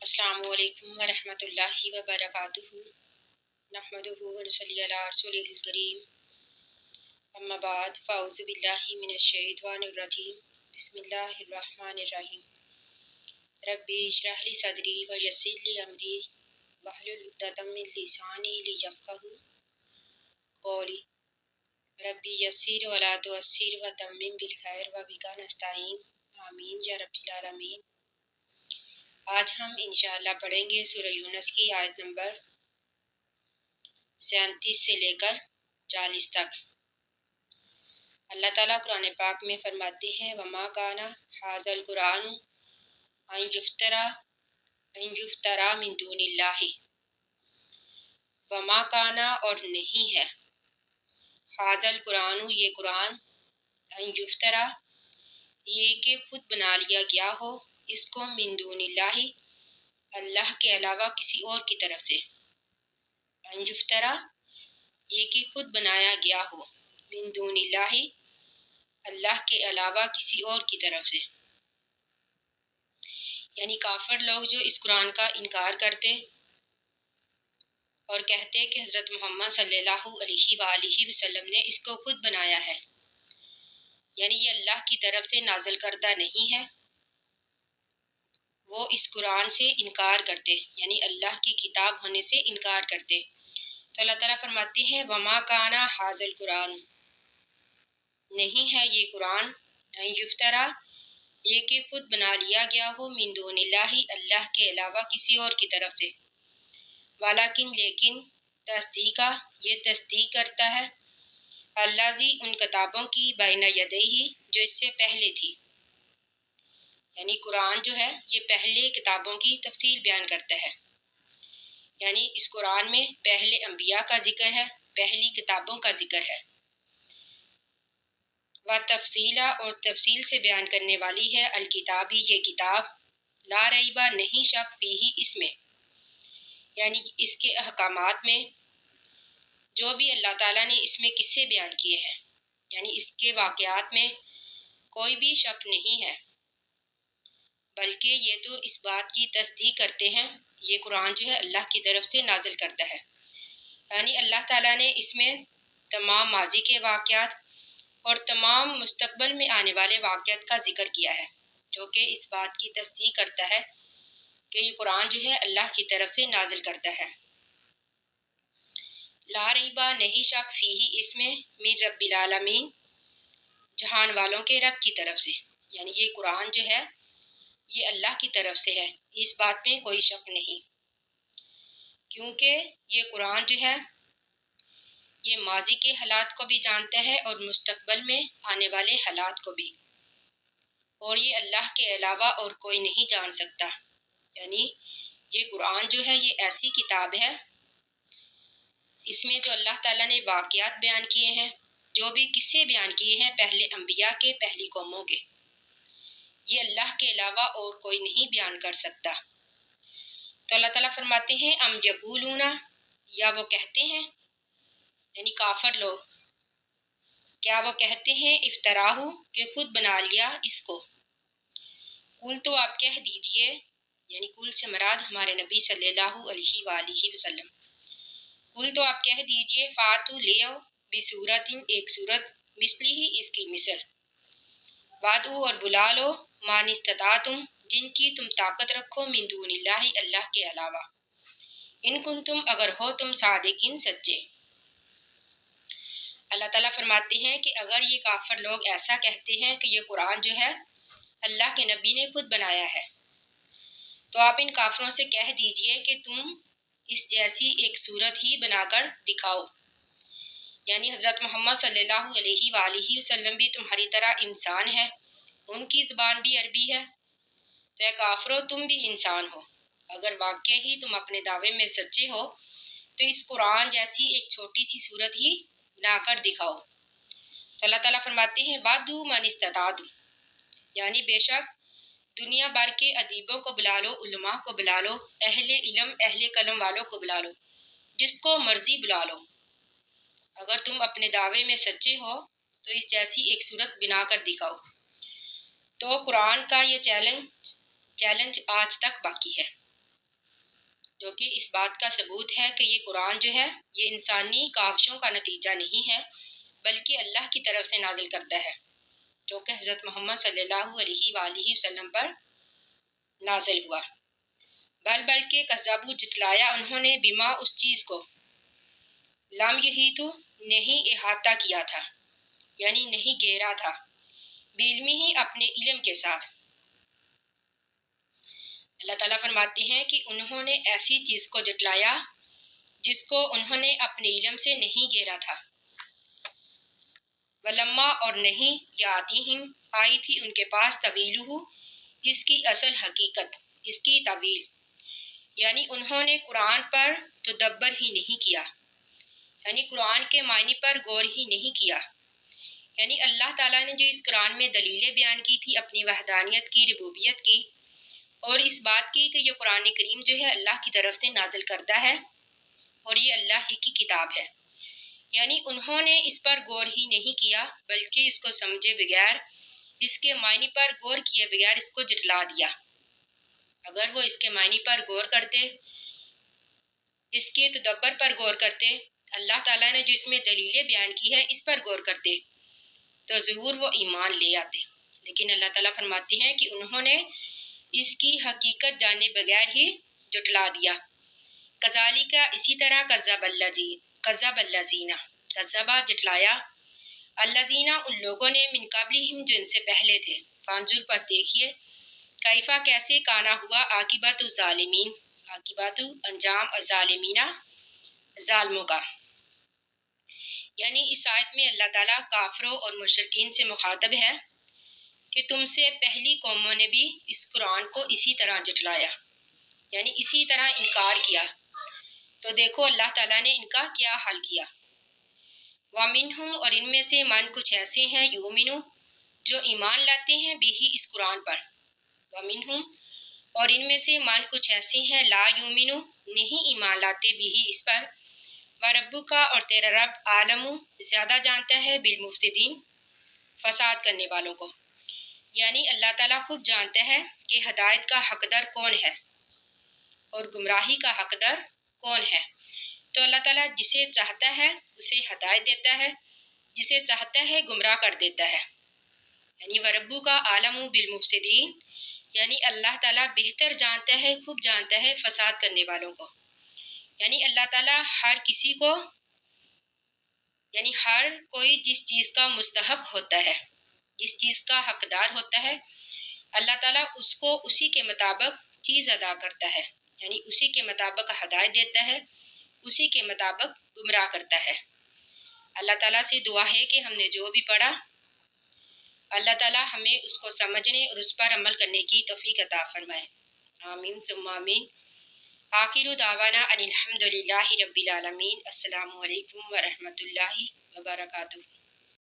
السلام علیکم ورحمۃ اللہ وبرکاتہ نحمدہ ونصلی علی رسولہ الکریم اما بعد فاعوذ باللہ من الشیطان الرجیم بسم اللہ الرحمن الرحیم ربی اشرح لی صدری ویسر لی امری واحلل عقدۃ من لسانی لیفقہوا قولی ربی یسر ولا تعسر وتمم بالخیر وبک نستعین آمین یا رب العالمین۔ آج ہم انشاءاللہ پڑھیں گے سورہ یونس کی آیت نمبر 37 سے لے کر 40 تک۔ اللہ تعالیٰ قرآن پاک میں فرماتے ہیں وما کان ھذا القرآن ان یفترا من دون اللہ، وما کانا اور نہیں ہے، ھذا القرآن یہ قرآن، ان یفترا یہ کہ خود بنا لیا گیا ہو اس کو من دون اللہ اللہ کے علاوہ کسی اور کی طرف سے، ان یفترا یہ کہ خود بنایا گیا ہو من دون اللہ اللہ کے علاوہ کسی اور کی طرف سے، یعنی کافر لوگ جو اس قرآن کا انکار کرتے اور کہتے کہ حضرت محمد صلی اللہ علیہ وآلہ وسلم نے اس کو خود بنایا ہے، یعنی یہ اللہ کی طرف سے نازل کردہ نہیں ہے، وہ اس قرآن سے انکار کرتے، یعنی اللہ کی کتاب ہونے سے انکار کرتے۔ تو اللہ تعالیٰ فرماتے ہیں وما کانا ھذا القرآن نہیں ہے یہ قرآن، ان یفترا یہ کہ خود بنا لیا گیا ہو من دون اللہ اللہ کے علاوہ کسی اور کی طرف سے، ولیکن لیکن تصدیقہ یہ تصدیق کرتا ہے الذی ان کتابوں کی بین یدیہ جو اس سے پہلے تھی، یعنی قرآن جو ہے یہ پہلے کتابوں کی تفصیل بیان کرتا ہے، یعنی اس قرآن میں پہلے انبیاء کا ذکر ہے، پہلی کتابوں کا ذکر ہے، و تفصیلا اور تفصیل سے بیان کرنے والی ہے الکتابی یہ کتاب، لا ریبہ نہیں شک فیہ اس میں، یعنی اس کے احکامات میں جو بھی اللہ تعالیٰ نے اس میں قصے بیان کیے ہیں، یعنی اس کے واقعات میں کوئی بھی شک نہیں ہے، بلکہ یہ تو اس بات کی تصدیق کرتے ہیں یہ قرآن جو ہے اللہ کی طرف سے نازل کرتا ہے، یعنی اللہ تعالیٰ نے اس میں تمام ماضی کے واقعات اور تمام مستقبل میں آنے والے واقعات کا ذکر کیا ہے، جو کہ اس بات کی تصدیق کرتا ہے کہ یہ قرآن جو ہے اللہ کی طرف سے نازل کرتا ہے۔ لا ریبہ نہیں شک فیہ اس میں من رب العالمین جہان والوں کے رب کی طرف سے، یعنی یہ قرآن جو ہے یہ اللہ کی طرف سے ہے، اس بات میں کوئی شک نہیں، کیونکہ یہ قرآن جو ہے یہ ماضی کے حالات کو بھی جانتا ہے اور مستقبل میں آنے والے حالات کو بھی، اور یہ اللہ کے علاوہ اور کوئی نہیں جان سکتا، یعنی یہ قرآن جو ہے یہ ایسی کتاب ہے اس میں جو اللہ تعالیٰ نے واقعات بیان کیے ہیں، جو بھی قصے بیان کیے ہیں پہلے انبیاء کے، پہلی قوموں کے، یہ اللہ کے علاوہ اور کوئی نہیں بیان کر سکتا۔ تو اللہ تعالیٰ فرماتے ہیں ام یقولون یا وہ کہتے ہیں، یعنی کافر لوگ کیا وہ کہتے ہیں افطراہ کہ خود بنا لیا اس کو، قل تو آپ کہہ دیجئے، یعنی قل سے مراد ہمارے نبی صلی اللہ علیہ وآلہ وسلم، قل تو آپ کہہ دیجئے فاتو لے آؤ بصورت ایک صورت مثلی ہی اس کی مثل، وادعو اور بلا لو من استطعتم جن کی تم طاقت رکھو من دون اللہ اللہ کے علاوہ، ان کنتم اگر ہو تم صادقین سچے۔ اللہ تعالیٰ فرماتے ہیں کہ اگر یہ کافر لوگ ایسا کہتے ہیں کہ یہ قرآن جو ہے اللہ کے نبی نے خود بنایا ہے، تو آپ ان کافروں سے کہہ دیجئے کہ تم اس جیسی ایک صورت ہی بنا کر دکھاؤ، یعنی حضرت محمد صلی اللہ علیہ وآلہ وسلم بھی تمہاری طرح انسان ہے، ان کی زبان بھی عربی ہے، تو اے کافرو تم بھی انسان ہو، اگر واقعی ہی تم اپنے دعوے میں سچے ہو تو اس قرآن جیسی ایک چھوٹی سی صورت ہی بنا کر دکھاؤ۔ تو اللہ تعالیٰ فرماتے ہیں وَادْعُوا مَنِ اسْتَطَعْتُمْ یعنی بے شک دنیا بھر کے ادیبوں کو بلا لو، علماء کو بلا لو، اہل علم اہل قلم والوں کو بلا لو، جس کو مرضی بلا لو، اگر تم اپنے دعوے میں سچے ہو تو اس جیسی ایک صورت بنا کر دکھاؤ۔ تو قرآن کا یہ چیلنج آج تک باقی ہے، جو کہ اس بات کا ثبوت ہے کہ یہ قرآن جو ہے یہ انسانی کاوشوں کا نتیجہ نہیں ہے بلکہ اللہ کی طرف سے نازل کرتا ہے، جو کہ حضرت محمد صلی اللہ علیہ وآلہ وسلم پر نازل ہوا۔ بلکہ کذبوا جھٹلایا انہوں نے بما اس چیز کو لم یحیطوا نہیں احاطہ کیا تھا، یعنی نہیں گھیرا تھا، بعلمہ ہی اپنے علم کے ساتھ۔ اللہ تعالیٰ فرماتے ہیں کہ انہوں نے ایسی چیز کو جھٹلایا جس کو انہوں نے اپنے علم سے نہیں گھیرا تھا۔ ولما اور نہیں یاتیہم آئی تھی ان کے پاس طویلہ اس کی اصل حقیقت، اس کی طویل، یعنی انہوں نے قرآن پر تدبر ہی نہیں کیا، یعنی قرآن کے معنی پر غور ہی نہیں کیا، یعنی اللہ تعالیٰ نے جو اس قرآن میں دلیلیں بیان کی تھی اپنی وحدانیت کی، ربوبیت کی، اور اس بات کی کہ یہ قرآن کریم جو ہے اللہ کی طرف سے نازل کرتا ہے اور یہ اللہ ہی کی کتاب ہے، یعنی انہوں نے اس پر غور ہی نہیں کیا بلکہ اس کو سمجھے بغیر، اس کے معنی پر غور کیے بغیر اس کو جھٹلا دیا۔ اگر وہ اس کے معنی پر غور کرتے، اس کے تدبر پر غور کرتے، اللہ تعالیٰ نے جو اس میں دلیلیں بیان کی ہے اس پر غور کرتے تو ضرور وہ ایمان لے آتے، لیکن اللہ تعالیٰ فرماتے ہیں کہ انہوں نے اس کی حقیقت جانے بغیر ہی جھٹلا دیا۔ کذالک اسی طرح کذب الذین کذبا جھٹلایا، الذین ان لوگوں نے من قبلہم جو ان سے پہلے تھے، فانظر پس دیکھیے، کیفا کیسے کانا ہوا عاقبت الظالمین، عاقبت انجام الظالمین ظالموں کا۔ یعنی اس آیت میں اللہ تعالیٰ کافروں اور مشرکین سے مخاطب ہے کہ تم سے پہلی قوموں نے بھی اس قرآن کو اسی طرح جھٹلایا، یعنی اسی طرح انکار کیا، تو دیکھو اللہ تعالیٰ نے ان کا کیا حل کیا۔ وَمِنْهُمْ اور ان میں سے من کچھ ایسے ہیں یؤمنو جو ایمان لاتے ہیں بھی اس قرآن پر، وَمِنْهُمْ اور ان میں سے من کچھ ایسے ہیں لا یؤمنو نہیں ایمان لاتے بھی اس پر، وَرَبُّکَ اور تیرا رب عالم زیادہ جانتا ہے بالمفسدین فساد کرنے والوں کو، یعنی اللہ تعالیٰ خوب جانتا ہے کہ ہدایت کا حقدار کون ہے اور گمراہی کا حقدار کون ہے، تو اللہ تعالیٰ جسے چاہتا ہے اسے ہدایت دیتا ہے، جسے چاہتا ہے گمراہ کر دیتا ہے، یعنی وَرَبُّکَ عالم بالمفسدین، یعنی اللہ تعالیٰ بہتر جانتا ہے، خوب جانتا ہے فساد کرنے والوں کو، یعنی اللہ تعالیٰ ہر کسی کو، یعنی ہر کوئی جس چیز کا مستحق ہوتا ہے، جس چیز کا حقدار ہوتا ہے، اللہ تعالیٰ اس کو اسی کے مطابق چیز ادا کرتا ہے، یعنی اسی کے مطابق ہدایت دیتا ہے، اسی کے مطابق گمراہ کرتا ہے۔ اللہ تعالیٰ سے دعا ہے کہ ہم نے جو بھی پڑھا اللہ تعالیٰ ہمیں اس کو سمجھنے اور اس پر عمل کرنے کی توفیق عطا فرمائے، آمین ثم آمین۔ آخر دعوانا ان الحمد للہ رب العالمین۔ السلام علیکم ورحمۃ اللہ وبرکاتہ۔